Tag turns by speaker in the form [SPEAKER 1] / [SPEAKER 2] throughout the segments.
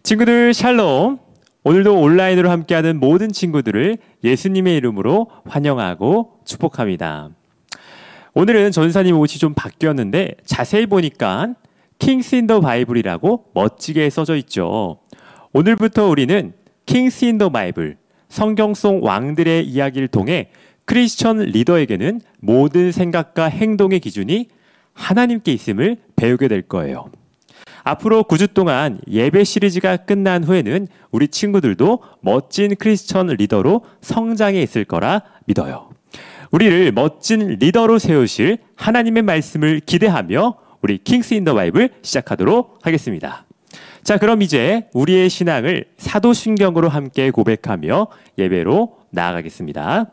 [SPEAKER 1] 친구들 샬롬. 오늘도 온라인으로 함께하는 모든 친구들을 예수님의 이름으로 환영하고 축복합니다. 오늘은 전사님 옷이 좀 바뀌었는데 자세히 보니까 킹스 인 더 바이블이라고 멋지게 써져 있죠. 오늘부터 우리는 킹스 인 더 바이블, 성경 속 왕들의 이야기를 통해 크리스천 리더에게는 모든 생각과 행동의 기준이 하나님께 있음을 배우게 될 거예요. 앞으로 9주 동안 예배 시리즈가 끝난 후에는 우리 친구들도 멋진 크리스천 리더로 성장해 있을 거라 믿어요. 우리를 멋진 리더로 세우실 하나님의 말씀을 기대하며 우리 킹스 인 더 바이블 시작하도록 하겠습니다. 자, 그럼 이제 우리의 신앙을 사도신경으로 함께 고백하며 예배로 나아가겠습니다.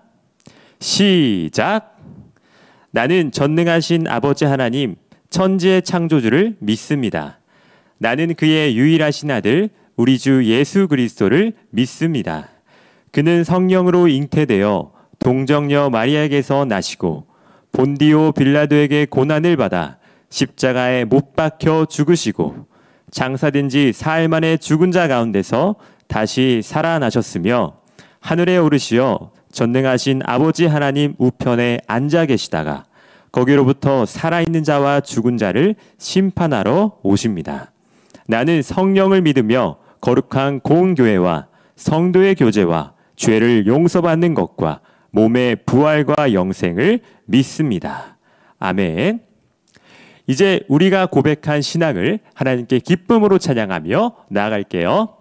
[SPEAKER 1] 시작! 나는 전능하신 아버지 하나님, 천지의 창조주를 믿습니다. 나는 그의 유일하신 아들 우리 주 예수 그리스도를 믿습니다. 그는 성령으로 잉태되어 동정녀 마리아에게서 나시고 본디오 빌라도에게 고난을 받아 십자가에 못 박혀 죽으시고 장사된 지 사흘 만에 죽은 자 가운데서 다시 살아나셨으며 하늘에 오르시어 전능하신 아버지 하나님 우편에 앉아 계시다가 거기로부터 살아있는 자와 죽은 자를 심판하러 오십니다. 나는 성령을 믿으며 거룩한 공교회와 성도의 교제와 죄를 용서받는 것과 몸의 부활과 영생을 믿습니다. 아멘. 이제 우리가 고백한 신앙을 하나님께 기쁨으로 찬양하며 나아갈게요.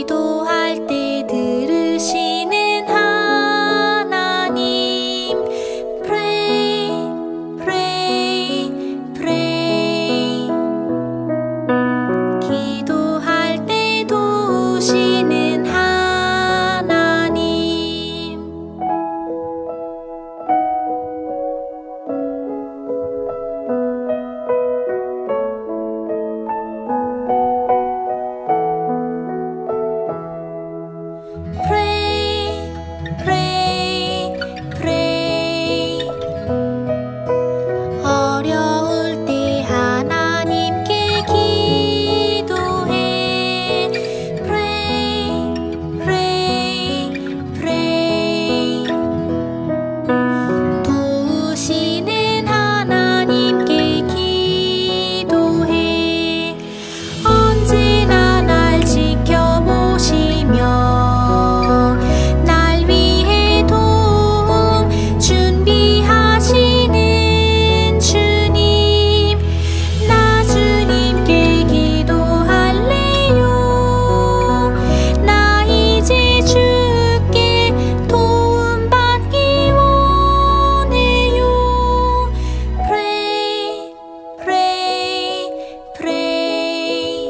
[SPEAKER 2] 기도할 때 들으시는 하나님. Pray, pray, pray. 기도할 때 도우시는 하나님. Pray, pray, pray. 어려울 때 하나님께 기도해. Pray, pray, pray. 도우시는 하나님께 기도해. 언제나 날 지켜보시며 날 위해 도움 준비하시는 주님. 나 주님께 기도할래요. 나 이제 주께 도움받기 원해요. Pray, pray, pray.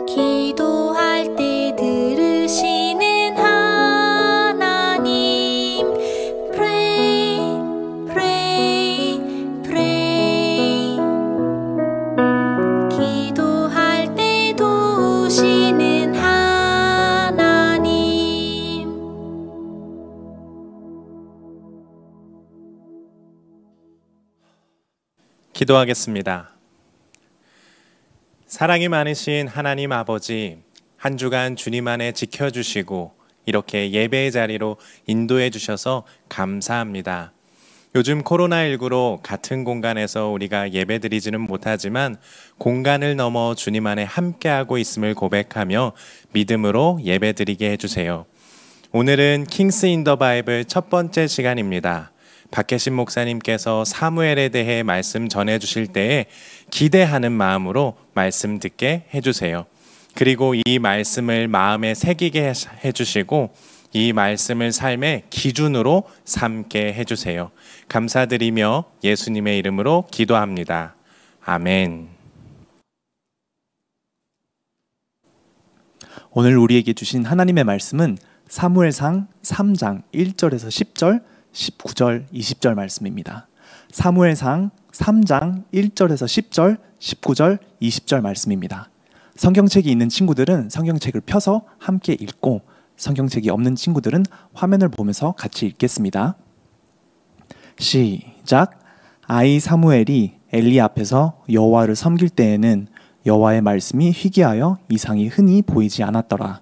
[SPEAKER 2] 기도할 때 들으시는 하나님. Pray, pray, pray. 기도할 때 도우시는 하나님.
[SPEAKER 3] 기도하겠습니다. 사랑이 많으신 하나님 아버지, 한 주간 주님 안에 지켜주시고 이렇게 예배의 자리로 인도해 주셔서 감사합니다. 요즘 코로나19로 같은 공간에서 우리가 예배드리지는 못하지만 공간을 넘어 주님 안에 함께하고 있음을 고백하며 믿음으로 예배드리게 해주세요. 오늘은 킹스 인 더 바이블 첫 번째 시간입니다. 박혜신 목사님께서 사무엘에 대해 말씀 전해주실 때에 기대하는 마음으로 말씀 듣게 해주세요. 그리고 이 말씀을 마음에 새기게 해주시고 이 말씀을 삶의 기준으로 삼게 해주세요. 감사드리며 예수님의 이름으로 기도합니다. 아멘.
[SPEAKER 4] 오늘 우리에게 주신 하나님의 말씀은 사무엘상 3장 1절에서 10절, 19절, 20절 말씀입니다. 사무엘상 3장 1절에서 10절, 19절, 20절 말씀입니다. 성경책이 있는 친구들은 성경책을 펴서 함께 읽고 성경책이 없는 친구들은 화면을 보면서 같이 읽겠습니다. 시작. 아이 사무엘이 엘리 앞에서 여호와를 섬길 때에는 여호와의 말씀이 희귀하여 이상이 흔히 보이지 않았더라.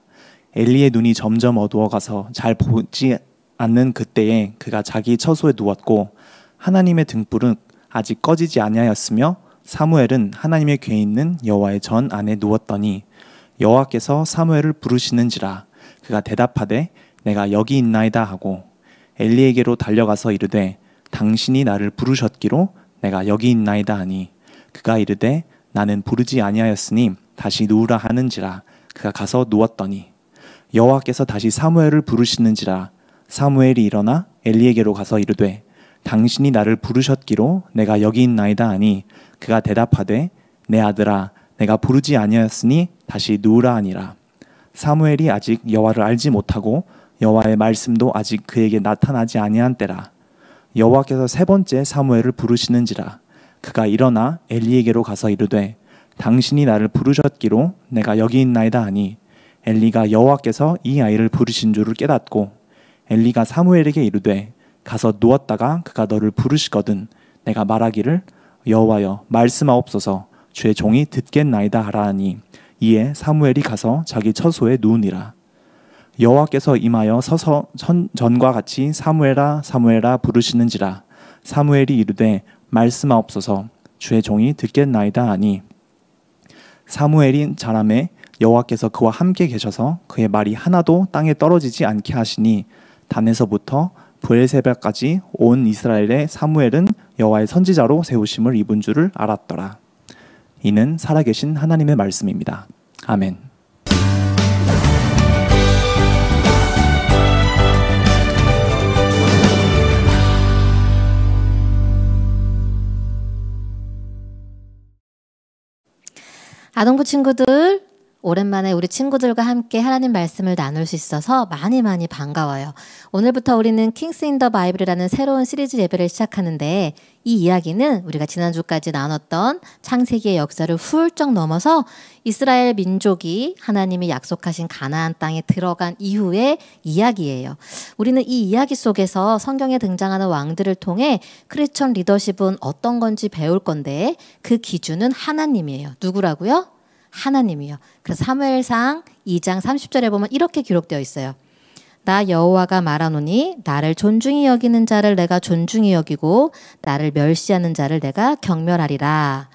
[SPEAKER 4] 엘리의 눈이 점점 어두워가서 잘 보지 않는 그때에 그가 자기 처소에 누웠고 하나님의 등불은 아직 꺼지지 아니하였으며 사무엘은 하나님의 궤에 있는 여호와의 전 안에 누웠더니 여호와께서 사무엘을 부르시는지라. 그가 대답하되 내가 여기 있나이다 하고 엘리에게로 달려가서 이르되 당신이 나를 부르셨기로 내가 여기 있나이다 하니 그가 이르되 나는 부르지 아니하였으니 다시 누우라 하는지라. 그가 가서 누웠더니 여호와께서 다시 사무엘을 부르시는지라. 사무엘이 일어나 엘리에게로 가서 이르되 당신이 나를 부르셨기로 내가 여기 있나이다 하니 그가 대답하되 내 아들아 내가 부르지 아니하였으니 다시 누우라 하니라. 사무엘이 아직 여호와를 알지 못하고 여호와의 말씀도 아직 그에게 나타나지 아니한 때라. 여호와께서 세 번째 사무엘을 부르시는지라. 그가 일어나 엘리에게로 가서 이르되 당신이 나를 부르셨기로 내가 여기 있나이다 하니 엘리가 여호와께서 이 아이를 부르신 줄을 깨닫고 엘리가 사무엘에게 이르되 가서 누웠다가 그가 너를 부르시거든 내가 말하기를 여호와여 말씀하옵소서 주의 종이 듣겠나이다 하라 하니 이에 사무엘이 가서 자기 처소에 누우니라. 여호와께서 임하여 서서 전과 같이 사무엘아 사무엘아 부르시는지라. 사무엘이 이르되 말씀하옵소서 주의 종이 듣겠나이다 하니 사무엘이 자라매 여호와께서 그와 함께 계셔서 그의 말이 하나도 땅에 떨어지지 않게 하시니 단에서부터 브엘세바까지 온 이스라엘의 사무엘은 여호와의 선지자로 세우심을 입은 줄을 알았더라. 이는 살아계신 하나님의 말씀입니다. 아멘.
[SPEAKER 5] 아동부 친구들, 오랜만에 우리 친구들과 함께 하나님 말씀을 나눌 수 있어서 많이 반가워요. 오늘부터 우리는 킹스 인 더 바이블이라는 새로운 시리즈 예배를 시작하는데, 이 이야기는 우리가 지난주까지 나눴던 창세기의 역사를 훌쩍 넘어서 이스라엘 민족이 하나님이 약속하신 가나안 땅에 들어간 이후의 이야기예요. 우리는 이 이야기 속에서 성경에 등장하는 왕들을 통해 크리스천 리더십은 어떤 건지 배울 건데, 그 기준은 하나님이에요. 누구라고요? 하나님이요. 그래서 사무엘상 2장 30절에 보면 이렇게 기록되어 있어요. 나 여호와가 말하노니 나를 존중히 여기는 자를 내가 존중히 여기고 나를 멸시하는 자를 내가 경멸하리라.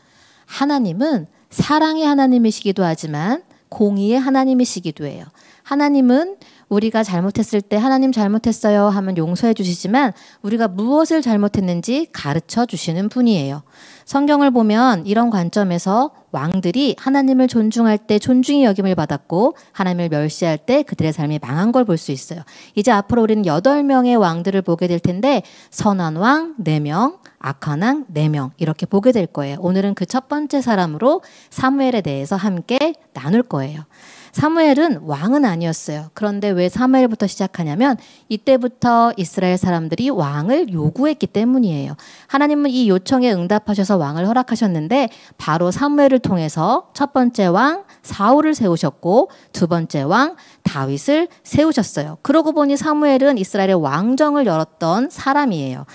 [SPEAKER 5] 하나님은 사랑의 하나님이시기도 하지만 공의의 하나님이시기도 해요. 하나님은 우리가 잘못했을 때 하나님 잘못했어요 하면 용서해 주시지만 우리가 무엇을 잘못했는지 가르쳐 주시는 분이에요. 성경을 보면 이런 관점에서 왕들이 하나님을 존중할 때 존중이 여김을 받았고 하나님을 멸시할 때 그들의 삶이 망한 걸 볼 수 있어요. 이제 앞으로 우리는 8명의 왕들을 보게 될 텐데 선한 왕 4명, 악한 왕 4명 이렇게 보게 될 거예요. 오늘은 그 첫 번째 사람으로 사무엘에 대해서 함께 나눌 거예요. 사무엘은 왕은 아니었어요. 그런데 왜 사무엘부터 시작하냐면 이때부터 이스라엘 사람들이 왕을 요구했기 때문이에요. 하나님은 이 요청에 응답하셔서 왕을 허락하셨는데 바로 사무엘을 통해서 첫 번째 왕 사울을 세우셨고 두 번째 왕 다윗을 세우셨어요. 그러고 보니 사무엘은 이스라엘의 왕정을 열었던 사람이에요.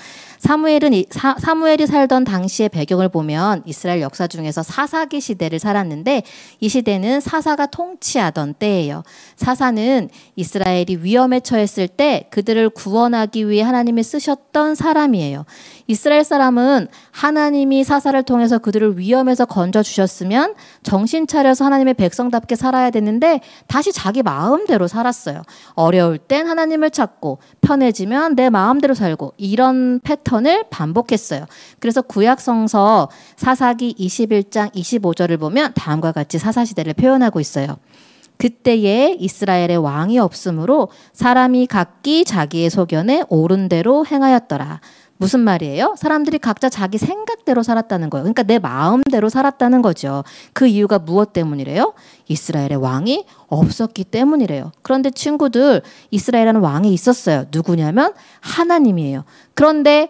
[SPEAKER 5] 사무엘이 살던 당시의 배경을 보면 이스라엘 역사 중에서 사사기 시대를 살았는데 이 시대는 사사가 통치하던 때예요. 사사는 이스라엘이 위험에 처했을 때 그들을 구원하기 위해 하나님이 쓰셨던 사람이에요. 이스라엘 사람은 하나님이 사사를 통해서 그들을 위험에서 건져주셨으면 정신 차려서 하나님의 백성답게 살아야 되는데 다시 자기 마음대로 살았어요. 어려울 땐 하나님을 찾고 편해지면 내 마음대로 살고 이런 패턴을 반복했어요. 그래서 구약성서 사사기 21장 25절을 보면 다음과 같이 사사시대를 표현하고 있어요. 그때에 이스라엘의 왕이 없으므로 사람이 각기 자기의 소견에 옳은 대로 행하였더라. 무슨 말이에요? 사람들이 각자 자기 생각대로 살았다는 거예요. 그러니까 내 마음대로 살았다는 거죠. 그 이유가 무엇 때문이래요? 이스라엘의 왕이 없었기 때문이래요. 그런데 친구들, 이스라엘에는 왕이 있었어요. 누구냐면 하나님이에요. 그런데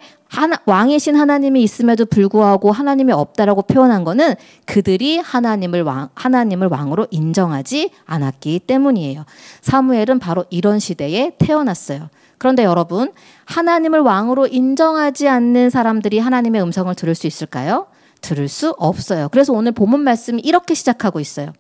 [SPEAKER 5] 왕이신 하나님이 있음에도 불구하고 하나님이 없다라고 표현한 거는 그들이 하나님을 왕으로 인정하지 않았기 때문이에요. 사무엘은 바로 이런 시대에 태어났어요. 그런데 여러분, 하나님을 왕으로 인정하지 않는 사람들이 하나님의 음성을 들을 수 있을까요? 들을 수 없어요. 그래서 오늘 본문 말씀이 이렇게 시작하고 있어요.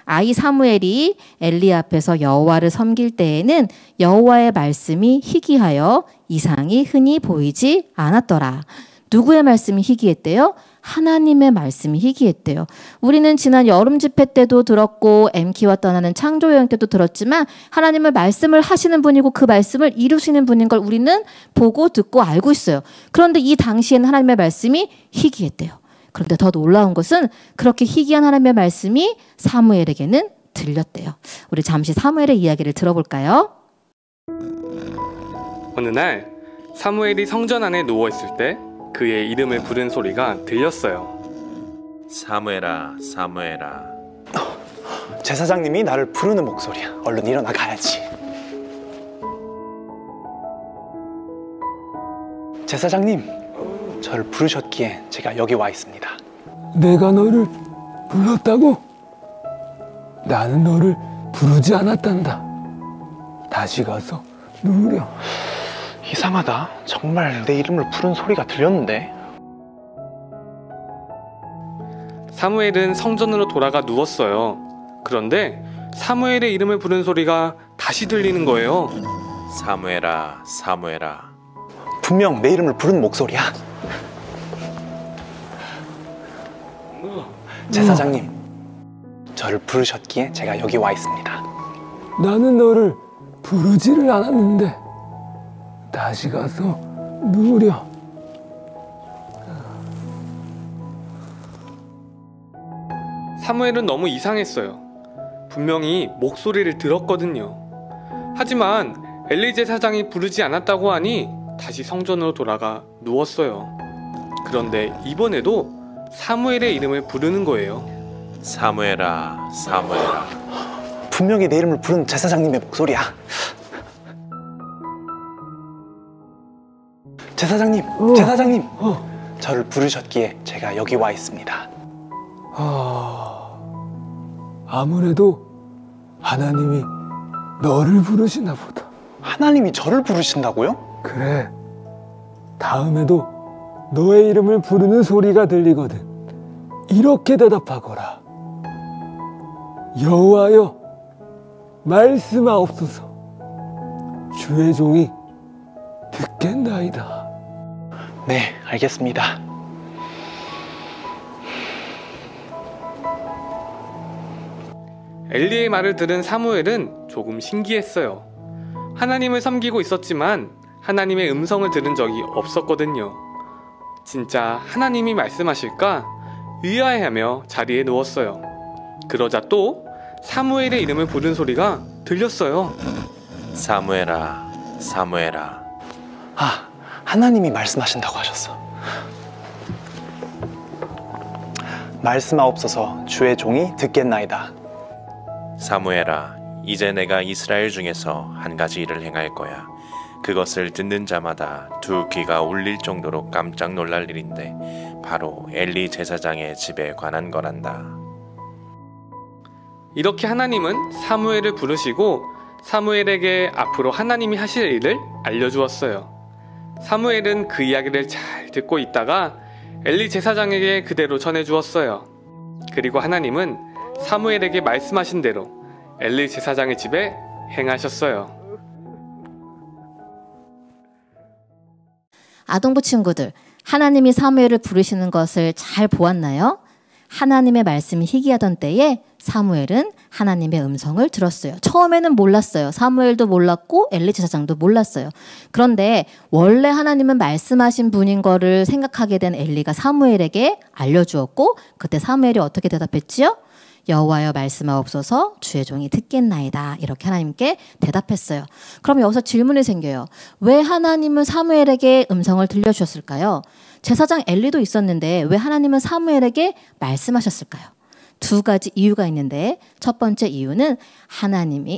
[SPEAKER 5] 아이 사무엘이 엘리 앞에서 여호와를 섬길 때에는 여호와의 말씀이 희귀하여 이상이 흔히 보이지 않았더라. 누구의 말씀이 희귀했대요? 하나님의 말씀이 희귀했대요. 우리는 지난 여름 집회 때도 들었고 MK와 떠나는 창조여행 때도 들었지만 하나님을 말씀을 하시는 분이고 그 말씀을 이루시는 분인 걸 우리는 보고 듣고 알고 있어요. 그런데 이 당시에는 하나님의 말씀이 희귀했대요. 그런데 더 놀라운 것은 그렇게 희귀한 하나님의 말씀이 사무엘에게는 들렸대요. 우리 잠시 사무엘의 이야기를 들어볼까요?
[SPEAKER 6] 어느 날 사무엘이 성전 안에 누워있을 때 그의 이름을 부른 소리가 들렸어요.
[SPEAKER 3] 사무엘아, 사무엘아.
[SPEAKER 7] 제사장님이 나를 부르는 목소리야. 얼른 일어나 가야지. 제사장님, 저를 부르셨기에 제가 여기 와 있습니다.
[SPEAKER 8] 내가 너를 불렀다고? 나는 너를 부르지 않았단다. 다시 가서 누우려.
[SPEAKER 7] 이상하다. 정말 내 이름을 부른 소리가 들렸는데.
[SPEAKER 6] 사무엘은 성전으로 돌아가 누웠어요. 그런데 사무엘의 이름을 부른 소리가 다시 들리는 거예요.
[SPEAKER 3] 사무엘아, 사무엘아.
[SPEAKER 7] 분명 내 이름을 부른 목소리야. 제사장님, 저를 부르셨기에 제가 여기 와 있습니다.
[SPEAKER 8] 나는 너를 부르지를 않았는데 다시 가서 누우려.
[SPEAKER 6] 사무엘은 너무 이상했어요. 분명히 목소리를 들었거든요. 하지만 엘리 제사장이 부르지 않았다고 하니 다시 성전으로 돌아가 누웠어요. 그런데 이번에도 사무엘의 이름을 부르는 거예요.
[SPEAKER 3] 사무엘아, 사무엘아.
[SPEAKER 7] 분명히 내 이름을 부르는 제사장님의 목소리야. 제사장님, 제사장님. 저를 부르셨기에 제가 여기 와 있습니다.
[SPEAKER 8] 아무래도 하나님이 너를 부르시나 보다.
[SPEAKER 7] 하나님이 저를 부르신다고요?
[SPEAKER 8] 그래. 다음에도 너의 이름을 부르는 소리가 들리거든 이렇게 대답하거라. 여호와여, 말씀하옵소서. 주의 종이 듣겠나이다.
[SPEAKER 7] 네, 알겠습니다.
[SPEAKER 6] 엘리의 말을 들은 사무엘은 조금 신기했어요. 하나님을 섬기고 있었지만 하나님의 음성을 들은 적이 없었거든요. 진짜 하나님이 말씀하실까 의아해하며 자리에 누웠어요. 그러자 또 사무엘의 이름을 부른 소리가 들렸어요.
[SPEAKER 3] 사무엘아, 사무엘아.
[SPEAKER 7] 아, 하나님이 말씀하신다고 하셨어. 말씀하옵소서. 주의 종이 듣겠나이다.
[SPEAKER 3] 사무엘아, 이제 내가 이스라엘 중에서 한 가지 일을 행할 거야. 그것을 듣는 자마다 두 귀가 울릴 정도로 깜짝 놀랄 일인데 바로 엘리 제사장의 집에 관한 거란다.
[SPEAKER 6] 이렇게 하나님은 사무엘을 부르시고 사무엘에게 앞으로 하나님이 하실 일을 알려주었어요. 사무엘은 그 이야기를 잘 듣고 있다가 엘리 제사장에게 그대로 전해주었어요. 그리고 하나님은 사무엘에게 말씀하신 대로 엘리 제사장의 집에 행하셨어요.
[SPEAKER 5] 아동부 친구들, 하나님이 사무엘을 부르시는 것을 잘 보았나요? 하나님의 말씀이 희귀하던 때에 사무엘은 하나님의 음성을 들었어요. 처음에는 몰랐어요. 사무엘도 몰랐고 엘리 제사장도 몰랐어요. 그런데 원래 하나님은 말씀하신 분인 거를 생각하게 된 엘리가 사무엘에게 알려주었고 그때 사무엘이 어떻게 대답했지요? 여호와여 말씀하옵소서. 주의 종이 듣겠나이다. 이렇게 하나님께 대답했어요. 그럼 여기서 질문이 생겨요. 왜 하나님은 사무엘에게 음성을 들려주셨을까요? 제사장 엘리도 있었는데 왜 하나님은 사무엘에게 말씀하셨을까요? 두 가지 이유가 있는데 첫 번째 이유는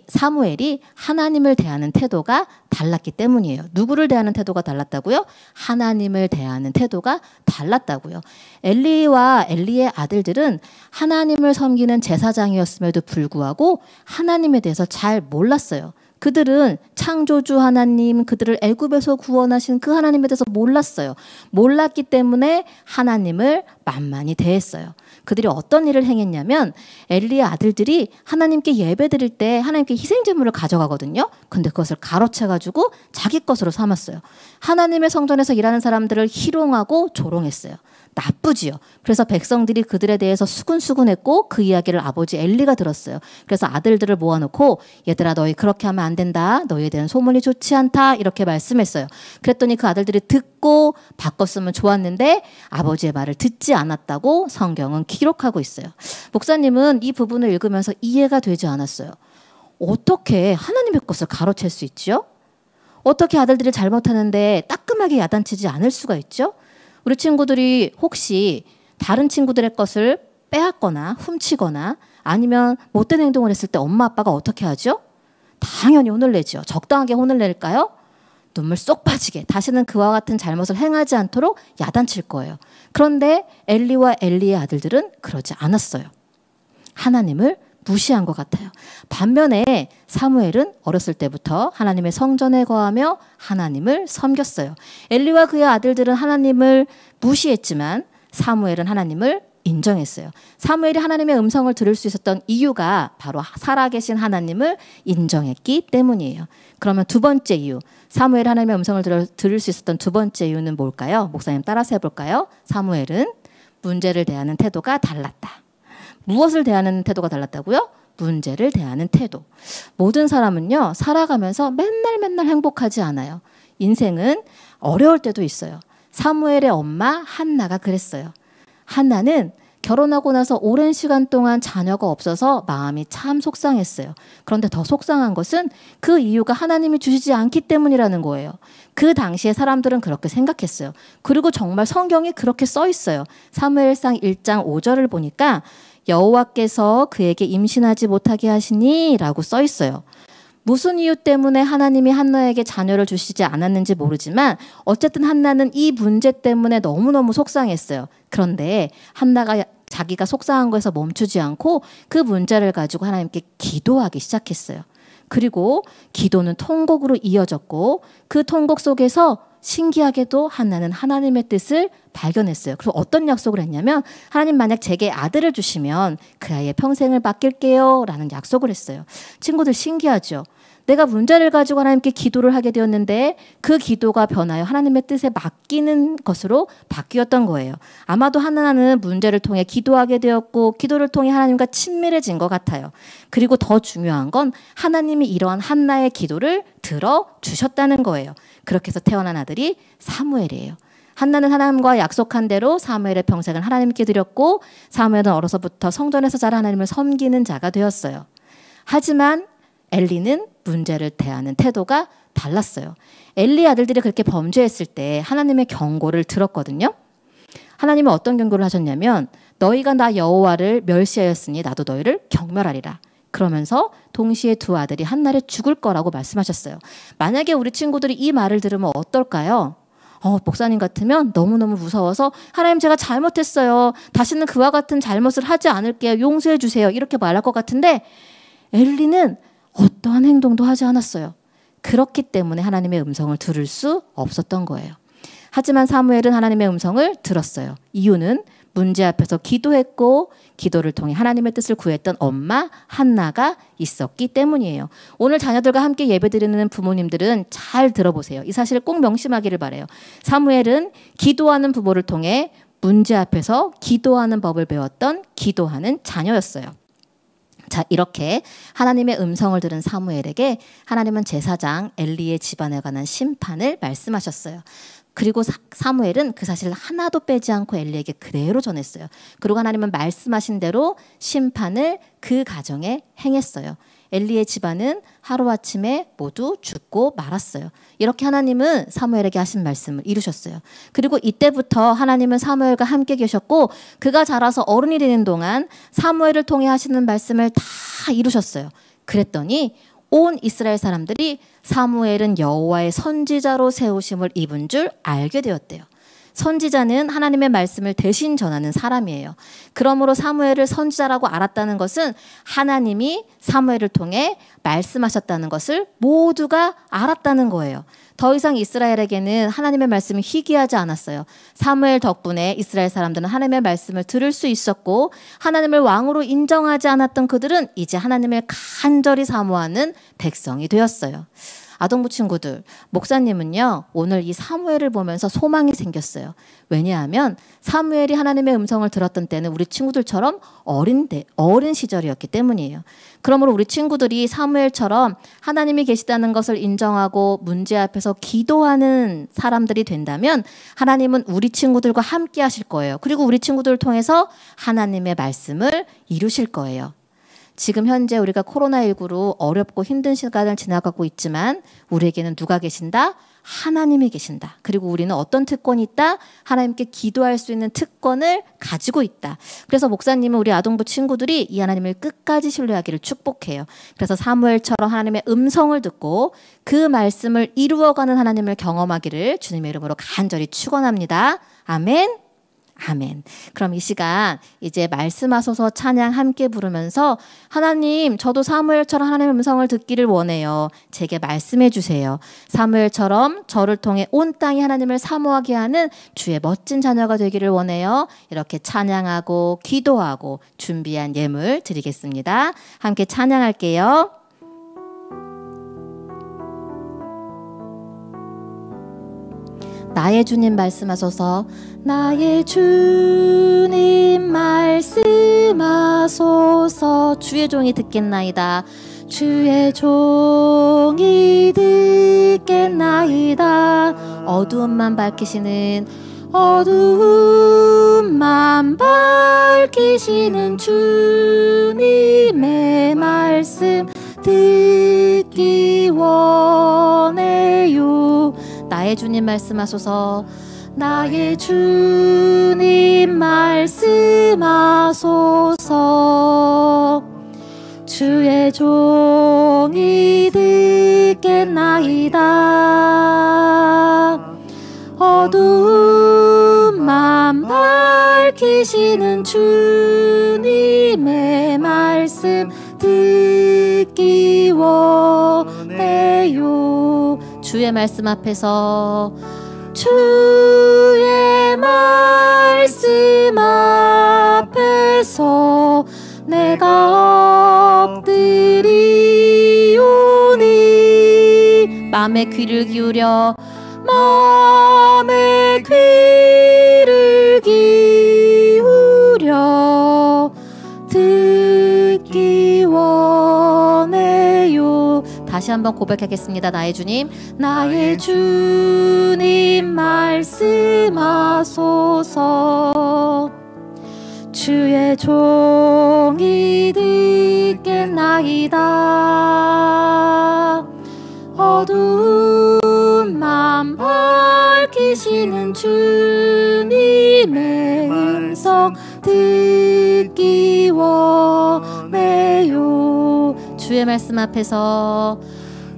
[SPEAKER 5] 사무엘이 하나님을 대하는 태도가 달랐기 때문이에요. 누구를 대하는 태도가 달랐다고요? 하나님을 대하는 태도가 달랐다고요. 엘리와 엘리의 아들들은 하나님을 섬기는 제사장이었음에도 불구하고 하나님에 대해서 잘 몰랐어요. 그들은 창조주 하나님, 그들을 애굽에서 구원하신 그 하나님에 대해서 몰랐어요. 몰랐기 때문에 하나님을 만만히 대했어요. 그들이 어떤 일을 행했냐면 엘리의 아들들이 하나님께 예배드릴 때 하나님께 희생제물을 가져가거든요. 근데 그것을 가로채가지고 자기 것으로 삼았어요. 하나님의 성전에서 일하는 사람들을 희롱하고 조롱했어요. 나쁘지요. 그래서 백성들이 그들에 대해서 수군수군했고 그 이야기를 아버지 엘리가 들었어요. 그래서 아들들을 모아놓고 얘들아 너희 그렇게 하면 안 된다. 너희에 대한 소문이 좋지 않다. 이렇게 말씀했어요. 그랬더니 그 아들들이 듣고 바꿨으면 좋았는데 아버지의 말을 듣지 않았다고 성경은 기록하고 있어요. 목사님은 이 부분을 읽으면서 이해가 되지 않았어요. 어떻게 하나님의 것을 가로챌 수 있죠? 어떻게 아들들이 잘못하는데 따끔하게 야단치지 않을 수가 있죠? 우리 친구들이 혹시 다른 친구들의 것을 빼앗거나 훔치거나 아니면 못된 행동을 했을 때 엄마 아빠가 어떻게 하죠? 당연히 혼을 내죠. 적당하게 혼을 낼까요? 눈물 쏙 빠지게 다시는 그와 같은 잘못을 행하지 않도록 야단칠 거예요. 그런데 엘리와 엘리의 아들들은 그러지 않았어요. 하나님을 무시한 것 같아요. 반면에 사무엘은 어렸을 때부터 하나님의 성전에 거하며 하나님을 섬겼어요. 엘리와 그의 아들들은 하나님을 무시했지만 사무엘은 하나님을 인정했어요. 사무엘이 하나님의 음성을 들을 수 있었던 이유가 바로 살아계신 하나님을 인정했기 때문이에요. 그러면 두 번째 이유, 사무엘이 하나님의 음성을 들을 수 있었던 두 번째 이유는 뭘까요? 목사님 따라서 해볼까요? 사무엘은 문제를 대하는 태도가 달랐다. 무엇을 대하는 태도가 달랐다고요? 문제를 대하는 태도. 모든 사람은요, 살아가면서 맨날 행복하지 않아요. 인생은 어려울 때도 있어요. 사무엘의 엄마 한나가 그랬어요. 한나는 결혼하고 나서 오랜 시간 동안 자녀가 없어서 마음이 참 속상했어요. 그런데 더 속상한 것은 그 이유가 하나님이 주시지 않기 때문이라는 거예요. 그 당시에 사람들은 그렇게 생각했어요. 그리고 정말 성경이 그렇게 써 있어요. 사무엘상 1장 5절을 보니까 여호와께서 그에게 임신하지 못하게 하시니 라고 써 있어요. 무슨 이유 때문에 하나님이 한나에게 자녀를 주시지 않았는지 모르지만 어쨌든 한나는 이 문제 때문에 너무너무 속상했어요. 그런데 한나가 자기가 속상한 거에서 멈추지 않고 그 문제를 가지고 하나님께 기도하기 시작했어요. 그리고 기도는 통곡으로 이어졌고 그 통곡 속에서 신기하게도 한나는 하나님의 뜻을 발견했어요. 그래서 어떤 약속을 했냐면 하나님 만약 제게 아들을 주시면 그 아이의 평생을 맡길게요 라는 약속을 했어요. 친구들 신기하죠? 내가 문제를 가지고 하나님께 기도를 하게 되었는데 그 기도가 변하여 하나님의 뜻에 맡기는 것으로 바뀌었던 거예요. 아마도 한나는 문제를 통해 기도하게 되었고 기도를 통해 하나님과 친밀해진 것 같아요. 그리고 더 중요한 건 하나님이 이러한 한나의 기도를 들어주셨다는 거예요. 그렇게 해서 태어난 아들이 사무엘이에요. 한나는 하나님과 약속한 대로 사무엘의 평생을 하나님께 드렸고 사무엘은 어려서부터 성전에서 자라 하나님을 섬기는 자가 되었어요. 하지만 엘리는 문제를 대하는 태도가 달랐어요. 엘리 아들들이 그렇게 범죄했을 때 하나님의 경고를 들었거든요. 하나님은 어떤 경고를 하셨냐면 너희가 나 여호와를 멸시하였으니 나도 너희를 경멸하리라. 그러면서 동시에 두 아들이 한날에 죽을 거라고 말씀하셨어요. 만약에 우리 친구들이 이 말을 들으면 어떨까요? 목사님 같으면 너무너무 무서워서 하나님 제가 잘못했어요. 다시는 그와 같은 잘못을 하지 않을게요. 용서해 주세요. 이렇게 말할 것 같은데 엘리는 어떠한 행동도 하지 않았어요. 그렇기 때문에 하나님의 음성을 들을 수 없었던 거예요. 하지만 사무엘은 하나님의 음성을 들었어요. 이유는 문제 앞에서 기도했고 기도를 통해 하나님의 뜻을 구했던 엄마 한나가 있었기 때문이에요. 오늘 자녀들과 함께 예배드리는 부모님들은 잘 들어보세요. 이 사실을 꼭 명심하기를 바라요. 사무엘은 기도하는 부모를 통해 문제 앞에서 기도하는 법을 배웠던 기도하는 자녀였어요. 자, 이렇게 하나님의 음성을 들은 사무엘에게 하나님은 제사장 엘리의 집안에 관한 심판을 말씀하셨어요. 그리고 사무엘은 그 사실을 하나도 빼지 않고 엘리에게 그대로 전했어요. 그리고 하나님은 말씀하신 대로 심판을 그 가정에 행했어요. 엘리의 집안은 하루아침에 모두 죽고 말았어요. 이렇게 하나님은 사무엘에게 하신 말씀을 이루셨어요. 그리고 이때부터 하나님은 사무엘과 함께 계셨고 그가 자라서 어른이 되는 동안 사무엘을 통해 하시는 말씀을 다 이루셨어요. 그랬더니 온 이스라엘 사람들이 사무엘은 여호와의 선지자로 세우심을 입은 줄 알게 되었대요. 선지자는 하나님의 말씀을 대신 전하는 사람이에요. 그러므로 사무엘을 선지자라고 알았다는 것은 하나님이 사무엘을 통해 말씀하셨다는 것을 모두가 알았다는 거예요. 더 이상 이스라엘에게는 하나님의 말씀이 희귀하지 않았어요. 사무엘 덕분에 이스라엘 사람들은 하나님의 말씀을 들을 수 있었고 하나님을 왕으로 인정하지 않았던 그들은 이제 하나님을 간절히 사모하는 백성이 되었어요. 아동부 친구들, 목사님은요 오늘 이 사무엘을 보면서 소망이 생겼어요. 왜냐하면 사무엘이 하나님의 음성을 들었던 때는 우리 친구들처럼 어린 시절이었기 때문이에요. 그러므로 우리 친구들이 사무엘처럼 하나님이 계시다는 것을 인정하고 문제 앞에서 기도하는 사람들이 된다면 하나님은 우리 친구들과 함께 하실 거예요. 그리고 우리 친구들을 통해서 하나님의 말씀을 이루실 거예요. 지금 현재 우리가 코로나19로 어렵고 힘든 시간을 지나가고 있지만 우리에게는 누가 계신다? 하나님이 계신다. 그리고 우리는 어떤 특권이 있다? 하나님께 기도할 수 있는 특권을 가지고 있다. 그래서 목사님은 우리 아동부 친구들이 이 하나님을 끝까지 신뢰하기를 축복해요. 그래서 사무엘처럼 하나님의 음성을 듣고 그 말씀을 이루어가는 하나님을 경험하기를 주님의 이름으로 간절히 축원합니다. 아멘. 아멘. 그럼 이 시간 이제 말씀하소서 찬양 함께 부르면서 하나님 저도 사무엘처럼 하나님의 음성을 듣기를 원해요. 제게 말씀해 주세요. 사무엘처럼 저를 통해 온 땅이 하나님을 사모하게 하는 주의 멋진 자녀가 되기를 원해요. 이렇게 찬양하고 기도하고 준비한 예물 드리겠습니다. 함께 찬양할게요. 나의 주님 말씀하소서. 나의 주님 말씀하소서. 주의 종이 듣겠나이다. 주의 종이 듣겠나이다. 어두움만 밝히시는 주님의 말씀 듣기 원해요. 나의 주님 말씀하소서. 나의 주님 말씀하소서. 주의 종이 듣겠나이다. 어두움만 밝히시는 주님의 말씀 듣기 원해요. 주의 말씀 앞에서, 주의 말씀 앞에서 내가 엎드리오니. 마음의 귀를 기울여, 마음의 귀를 기울여 듣기 원해요. 다시 한번 고백하겠습니다. 나의 주님, 나의 주님 말씀하소서. 주의 종이 듣겠나이다. 어두움만 밝히시는 주님의 음성 듣기 원해요. 주의 말씀 앞에서,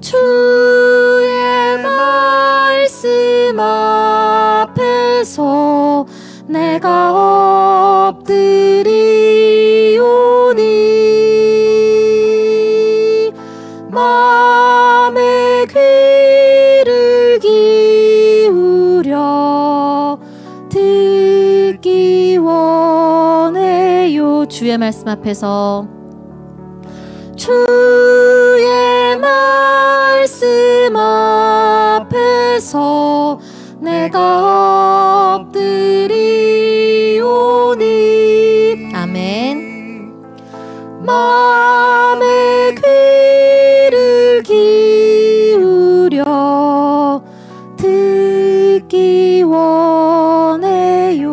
[SPEAKER 5] 주의 말씀 앞에서 내가 엎드리오니. 마음의 귀를 기울여 듣기 원해요. 주의 말씀 앞에서, 주의 말씀 앞에서 내가 엎드리오니. 아멘. 마음의 귀를 기울여 듣기 원해요.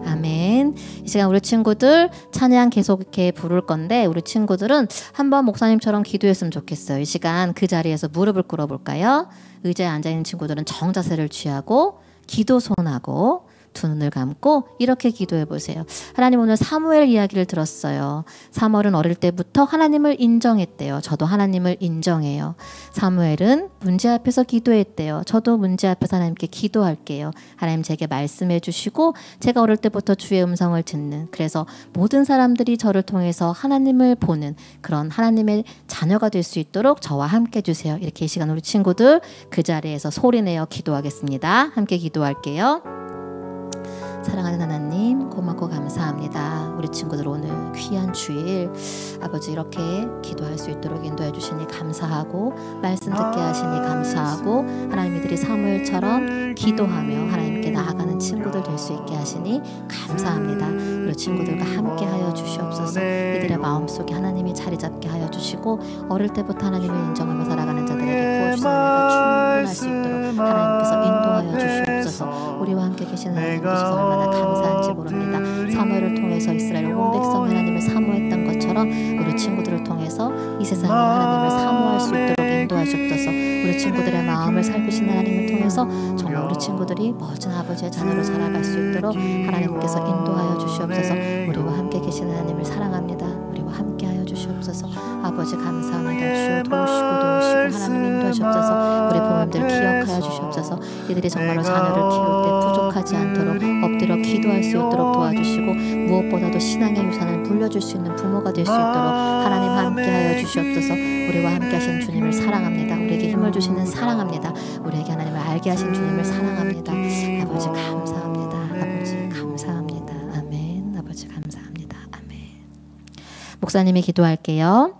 [SPEAKER 5] 아멘. 이 시간 우리 친구들 찬양 계속 이렇게 부를 건데, 우리 친구들은 한번 목사님처럼 기도했으면 좋겠어요. 이 시간 그 자리에서 무릎을 꿇어볼까요? 의자에 앉아있는 친구들은 정자세를 취하고 기도 손하고 두 눈을 감고 이렇게 기도해 보세요. 하나님, 오늘 사무엘 이야기를 들었어요. 사무엘은 어릴 때부터 하나님을 인정했대요. 저도 하나님을 인정해요. 사무엘은 문제 앞에서 기도했대요. 저도 문제 앞에서 하나님께 기도할게요. 하나님 제게 말씀해 주시고 제가 어릴 때부터 주의 음성을 듣는, 그래서 모든 사람들이 저를 통해서 하나님을 보는 그런 하나님의 자녀가 될 수 있도록 저와 함께 해주세요. 이렇게 이 시간 우리 친구들 그 자리에서 소리내어 기도하겠습니다. 함께 기도할게요. 사랑하는 하나님, 고맙고 감사합니다. 우리 친구들 오늘 귀한 주일 아버지 이렇게 기도할 수 있도록 인도해 주시니 감사하고, 말씀 듣게 하시니 감사하고, 하나님 이들이 사무엘처럼 기도하며 하나님께 나아가는 친구들 될 수 있게 하시니 감사합니다. 우리 친구들과 함께 하여 주시옵소서. 이들의 마음속에 하나님이 자리 잡게 하여 주시고, 어릴 때부터 하나님을 인정하며 살아가는 자들에게 부어주신 은혜가 충분할 수 있도록 하나님께서 인도하여 주시옵소서. 우리와 함께 계시는 하나님께서 얼마나 감사한지 모릅니다. 사무엘을 통해서 이스라엘 온 백성이 하나님을 사모했던 것처럼 우리 친구들을 통해서 이 세상에 하나님을 사모할 수 있도록 인도하시옵소서. 우리 친구들의 마음을 살피신 하나님을 통해서 정말 우리 친구들이 멋진 아버지의 자녀로 살아갈 수 있도록 하나님께서 인도하여 주시옵소서. 우리와 함께 계시는 하나님을 사랑합니다. 우리와 함께 하여 주시옵소서. 아버지 감사합니다. 주여 도우시고 하나님 인도하시옵소서. 우리 부모님들 기억하여 주시옵소서. 이들이 정말로 자녀를 키울 때 부족하지 않도록 엎드려 기도할 수 있도록 도와주시고, 무엇보다도 신앙의 유산을 물려줄 수 있는 부모가 될 수 있도록 하나님 함께하여 주시옵소서. 우리와 함께 하신 주님을 사랑합니다. 우리에게 힘을 주시는 사랑합니다. 우리에게 하나님을 알게 하신 주님을 사랑합니다. 아버지 감사합니다. 아버지 감사합니다. 아멘. 아버지 감사합니다. 아멘. 목사님이 기도할게요.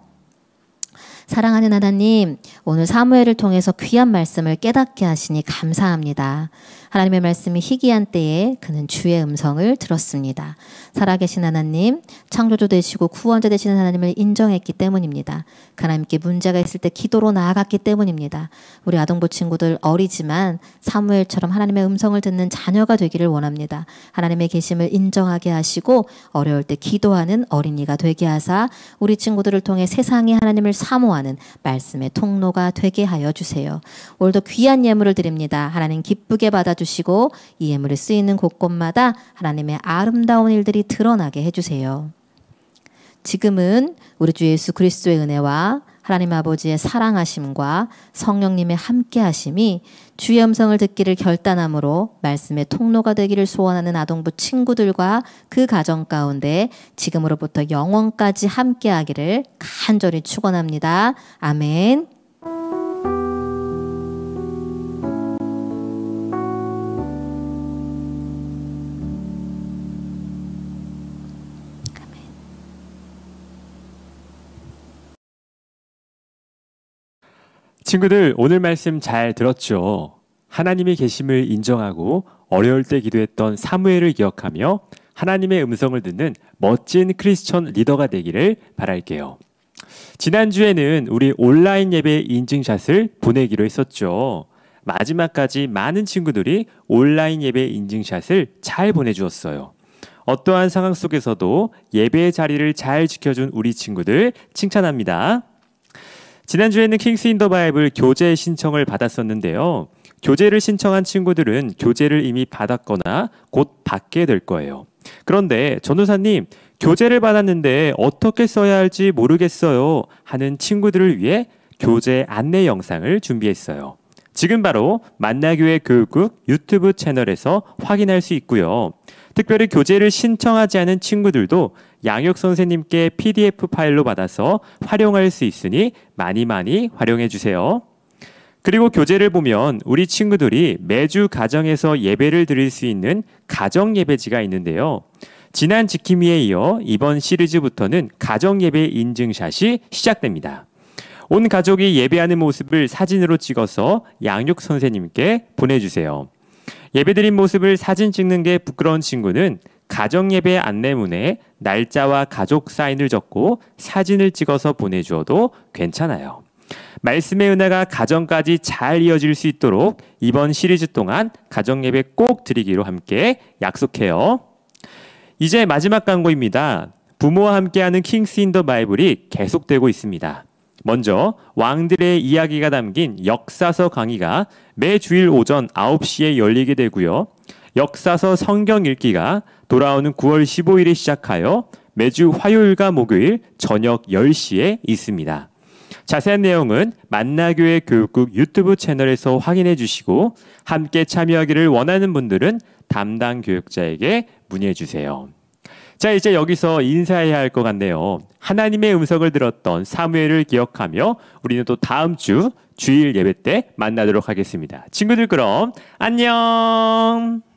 [SPEAKER 5] 사랑하는 하나님, 오늘 사무엘을 통해서 귀한 말씀을 깨닫게 하시니 감사합니다. 하나님의 말씀이 희귀한 때에 그는 주의 음성을 들었습니다. 살아계신 하나님, 창조주 되시고 구원자 되시는 하나님을 인정했기 때문입니다. 하나님께 문제가 있을 때 기도로 나아갔기 때문입니다. 우리 아동부 친구들 어리지만 사무엘처럼 하나님의 음성을 듣는 자녀가 되기를 원합니다. 하나님의 계심을 인정하게 하시고 어려울 때 기도하는 어린이가 되게 하사 우리 친구들을 통해 세상에 하나님을 사모하는 말씀의 통로가 되게 하여 주세요. 오늘도 귀한 예물을 드립니다. 하나님 기쁘게 받아주시고 도와주시고 이 예물이 쓰이는 곳곳마다 하나님의 아름다운 일들이 드러나게 해주세요. 지금은 우리 주 예수 그리스도의 은혜와 하나님 아버지의 사랑하심과 성령님의 함께하심이 주의 음성을 듣기를 결단함으로 말씀의 통로가 되기를 소원하는 아동부 친구들과 그 가정 가운데 지금으로부터 영원까지 함께하기를 간절히 축원합니다. 아멘.
[SPEAKER 1] 친구들, 오늘 말씀 잘 들었죠? 하나님의 계심을 인정하고 어려울 때 기도했던 사무엘을 기억하며 하나님의 음성을 듣는 멋진 크리스천 리더가 되기를 바랄게요. 지난주에는 우리 온라인 예배 인증샷을 보내기로 했었죠. 마지막까지 많은 친구들이 온라인 예배 인증샷을 잘 보내주었어요. 어떠한 상황 속에서도 예배의 자리를 잘 지켜준 우리 친구들 칭찬합니다. 지난주에는 킹스 인 더 바이블 교재 신청을 받았었는데요. 교재를 신청한 친구들은 교재를 이미 받았거나 곧 받게 될 거예요. 그런데 전도사님, 교재를 받았는데 어떻게 써야 할지 모르겠어요 하는 친구들을 위해 교재 안내 영상을 준비했어요. 지금 바로 만나교회 교육국 유튜브 채널에서 확인할 수 있고요. 특별히 교재를 신청하지 않은 친구들도 양육 선생님께 PDF 파일로 받아서 활용할 수 있으니 많이 활용해 주세요. 그리고 교재를 보면 우리 친구들이 매주 가정에서 예배를 드릴 수 있는 가정 예배지가 있는데요. 지난 지킴이에 이어 이번 시리즈부터는 가정 예배 인증샷이 시작됩니다. 온 가족이 예배하는 모습을 사진으로 찍어서 양육 선생님께 보내주세요. 예배드린 모습을 사진 찍는 게 부끄러운 친구는 가정예배 안내문에 날짜와 가족 사인을 적고 사진을 찍어서 보내주어도 괜찮아요. 말씀의 은혜가 가정까지 잘 이어질 수 있도록 이번 시리즈 동안 가정예배 꼭 드리기로 함께 약속해요. 이제 마지막 광고입니다. 부모와 함께하는 킹스 인 더 바이블이 계속되고 있습니다. 먼저 왕들의 이야기가 담긴 역사서 강의가 매주일 오전 9시에 열리게 되고요. 역사서 성경 읽기가 돌아오는 9월 15일에 시작하여 매주 화요일과 목요일 저녁 10시에 있습니다. 자세한 내용은 만나교회 교육국 유튜브 채널에서 확인해 주시고 함께 참여하기를 원하는 분들은 담당 교육자에게 문의해 주세요. 자, 이제 여기서 인사해야 할 것 같네요. 하나님의 음성을 들었던 사무엘을 기억하며 우리는 또 다음 주 주일 예배 때 만나도록 하겠습니다. 친구들 그럼 안녕!